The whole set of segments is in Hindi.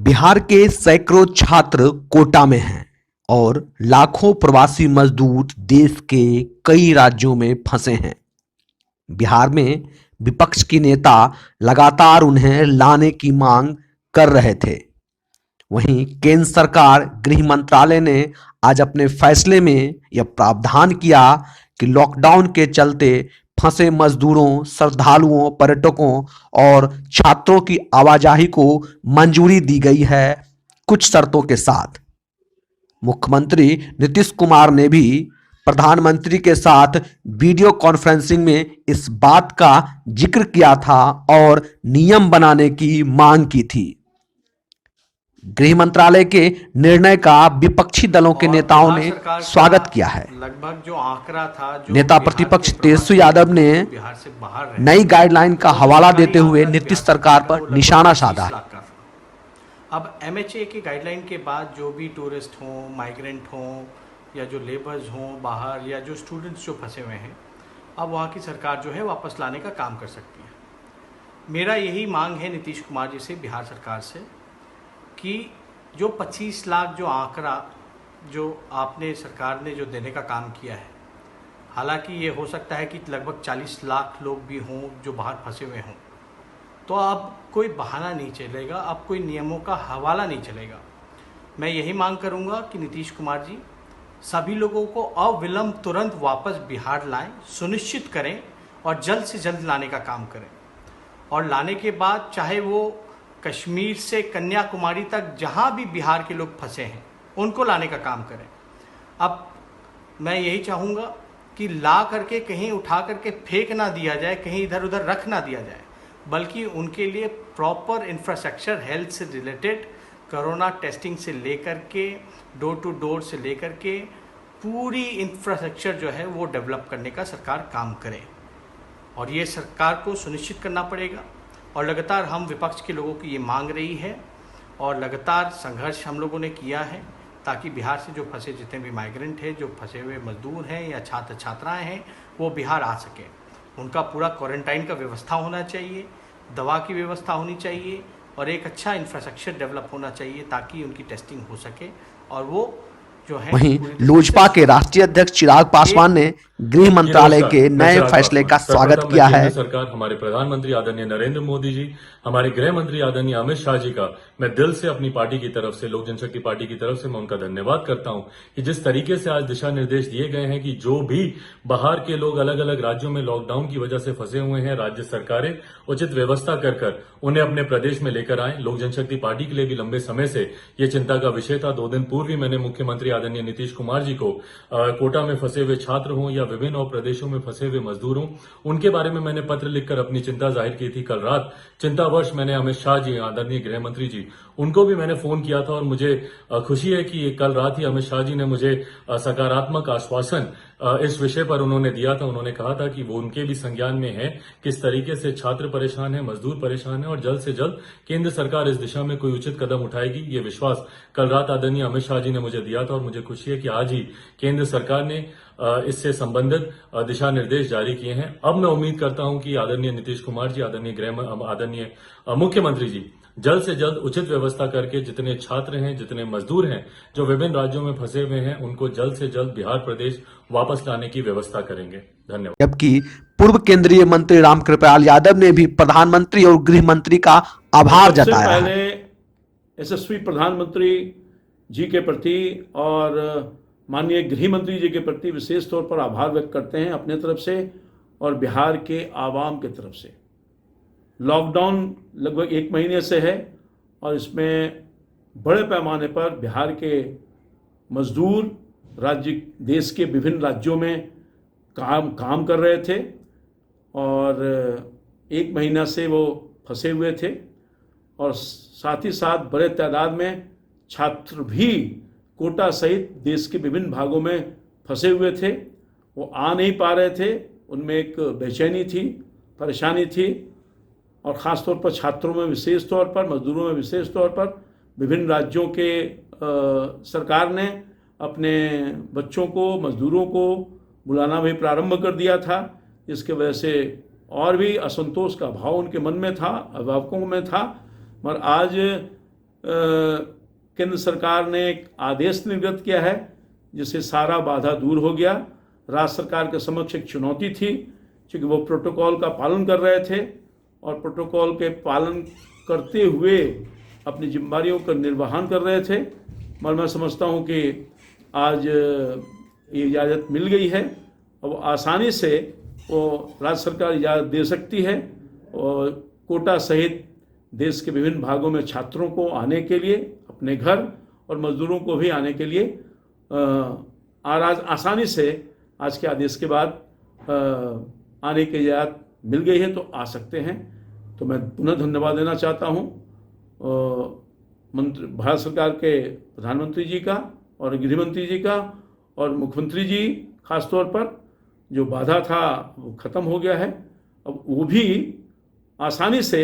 बिहार के सैकड़ों छात्र कोटा में हैं और लाखों प्रवासी मजदूर देश के कई राज्यों में फंसे हैं। बिहार में विपक्ष के नेता लगातार उन्हें लाने की मांग कर रहे थे। वहीं केंद्र सरकार गृह मंत्रालय ने आज अपने फैसले में यह प्रावधान किया कि लॉकडाउन के चलते फंसे मजदूरों, श्रद्धालुओं, पर्यटकों और छात्रों की आवाजाही को मंजूरी दी गई है, कुछ शर्तों के साथ। मुख्यमंत्री नीतीश कुमार ने भी प्रधानमंत्री के साथ वीडियो कॉन्फ्रेंसिंग में इस बात का जिक्र किया था और नियम बनाने की मांग की थी। गृह मंत्रालय के निर्णय का विपक्षी दलों के नेताओं ने स्वागत किया है। लगभग जो आंकड़ा था, जो नेता प्रतिपक्ष तेजस्वी यादव ने बिहार से बाहर नई गाइडलाइन का हवाला देते हुए नीतीश सरकार पर निशाना साधा है। अब एमएचए की गाइडलाइन के बाद जो भी टूरिस्ट हों, माइग्रेंट हों या जो लेबर्स हों बाहर, या जो स्टूडेंट्स जो फंसे हुए हैं, अब वहाँ की सरकार जो है वापस लाने का काम कर सकती है। मेरा यही मांग है नीतीश कुमार जी से, बिहार सरकार से, कि जो 25 लाख जो आंकड़ा जो आपने सरकार ने जो देने का काम किया है, हालांकि ये हो सकता है कि लगभग 40 लाख लोग भी हों जो बाहर फंसे हुए हों, तो अब कोई बहाना नहीं चलेगा, अब कोई नियमों का हवाला नहीं चलेगा। मैं यही मांग करूंगा कि नीतीश कुमार जी सभी लोगों को अविलंब तुरंत वापस बिहार लाएं, सुनिश्चित करें और जल्द से जल्द लाने का काम करें। और लाने के बाद चाहे वो कश्मीर से कन्याकुमारी तक जहाँ भी बिहार के लोग फंसे हैं उनको लाने का काम करें। अब मैं यही चाहूँगा कि ला करके कहीं उठा करके फेंक ना दिया जाए, कहीं इधर उधर रख ना दिया जाए, बल्कि उनके लिए प्रॉपर इंफ्रास्ट्रक्चर, हेल्थ से रिलेटेड, कोरोना टेस्टिंग से लेकर के, डोर टू डोर से लेकर के पूरी इंफ्रास्ट्रक्चर जो है वो डेवलप करने का सरकार काम करे। और ये सरकार को सुनिश्चित करना पड़ेगा। और लगातार हम विपक्ष के लोगों की ये मांग रही है और लगातार संघर्ष हम लोगों ने किया है, ताकि बिहार से जो फंसे जितने भी माइग्रेंट हैं, जो फंसे हुए मजदूर हैं या छात्र छात्राएं हैं, वो बिहार आ सकें। उनका पूरा क्वारंटाइन का व्यवस्था होना चाहिए, दवा की व्यवस्था होनी चाहिए और एक अच्छा इंफ्रास्ट्रक्चर डेवलप होना चाहिए ताकि उनकी टेस्टिंग हो सके। और वो जो है, वहीं लोजपा के राष्ट्रीय अध्यक्ष चिराग पासवान ने गृह मंत्रालय के नए फैसले का स्वागत किया है। सरकार, हमारे प्रधानमंत्री आदरणीय नरेंद्र मोदी जी, हमारे गृह मंत्री आदरणीय अमित शाह जी का मैं दिल से अपनी पार्टी की तरफ से, लोक जनशक्ति पार्टी की तरफ से मैं उनका धन्यवाद करता हूं कि जिस तरीके से आज दिशा निर्देश दिए गए हैं कि जो भी बाहर के लोग अलग अलग राज्यों में लॉकडाउन की वजह से फंसे हुए हैं, राज्य सरकारें उचित व्यवस्था कर उन्हें अपने प्रदेश में लेकर आए। लोक जनशक्ति पार्टी के लिए भी लंबे समय से ये चिंता का विषय था। 2 दिन पूर्व ही मैंने मुख्यमंत्री आदरणीय नीतीश कुमार जी को कोटा में फंसे हुए छात्र हों या विभिन्न और प्रदेशों में फंसे हुए मजदूर हों, उनके बारे में मैंने पत्र लिखकर अपनी चिंता जाहिर की थी। कल रात चिंतावश मैंने अमित शाह जी, आदरणीय गृह मंत्री जी, उनको भी मैंने फोन किया था और मुझे खुशी है कि कल रात ही अमित शाह जी ने मुझे सकारात्मक आश्वासन इस विषय पर उन्होंने दिया था। उन्होंने कहा था कि वो उनके भी संज्ञान में है किस तरीके से छात्र परेशान है, मजदूर परेशान है और जल्द से जल्द केंद्र सरकार इस दिशा में कोई उचित कदम उठाएगी। ये विश्वास कल रात आदरणीय अमित शाह जी ने मुझे दिया था और मुझे खुशी है कि आज ही केंद्र सरकार ने इससे संबंधित दिशा निर्देश जारी किए हैं। अब मैं उम्मीद करता हूं कि आदरणीय नीतीश कुमार जी, आदरणीय मुख्यमंत्री जी जल्द से जल्द उचित व्यवस्था करके जितने छात्र हैं, जितने मजदूर हैं जो विभिन्न राज्यों में फंसे हुए हैं, उनको जल्द से जल्द बिहार प्रदेश वापस लाने की व्यवस्था करेंगे। धन्यवाद। जबकि पूर्व केंद्रीय मंत्री रामकृपाल यादव ने भी प्रधानमंत्री और गृह मंत्री का आभार जताया है। पहले यशस्वी प्रधानमंत्री जी के प्रति और माननीय गृह मंत्री जी के प्रति विशेष तौर पर आभार व्यक्त करते हैं अपने तरफ से और बिहार के आवाम की तरफ से। लॉकडाउन लगभग 1 महीने से है और इसमें बड़े पैमाने पर बिहार के मजदूर देश के विभिन्न राज्यों में काम कर रहे थे और 1 महीना से वो फंसे हुए थे और साथ ही साथ बड़े तादाद में छात्र भी कोटा सहित देश के विभिन्न भागों में फंसे हुए थे। वो आ नहीं पा रहे थे, उनमें एक बेचैनी थी, परेशानी थी और ख़ास तौर पर छात्रों में विशेष तौर पर, मजदूरों में विशेष तौर पर विभिन्न राज्यों के सरकार ने अपने बच्चों को, मजदूरों को बुलाना भी प्रारंभ कर दिया था, जिसके वजह से और भी असंतोष का भाव उनके मन में था, अभिभावकों में था। मगर आज केंद्र सरकार ने एक आदेश निर्गत किया है जिससे सारा बाधा दूर हो गया। राज्य सरकार के समक्ष एक चुनौती थी क्योंकि वो प्रोटोकॉल का पालन कर रहे थे और प्रोटोकॉल के पालन करते हुए अपनी जिम्मेदारियों का निर्वहन कर रहे थे। मगर मैं समझता हूँ कि आज ये इजाज़त मिल गई है। अब आसानी से वो राज्य सरकार इजाज़त दे सकती है और कोटा सहित देश के विभिन्न भागों में छात्रों को आने के लिए, अपने घर और मजदूरों को भी आने के लिए आसानी से आज के आदेश के बाद आने की इजाज़त मिल गई है, तो आ सकते हैं। तो मैं पुनः धन्यवाद देना चाहता हूँ भारत सरकार के प्रधानमंत्री जी का और गृह मंत्री जी का और मुख्यमंत्री जी खास तौर पर। जो बाधा था वो ख़त्म हो गया है। अब वो भी आसानी से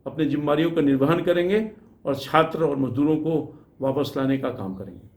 अपनी जिम्मेदारियों का निर्वहन करेंगे और छात्र और मजदूरों को वापस लाने का काम करेंगे।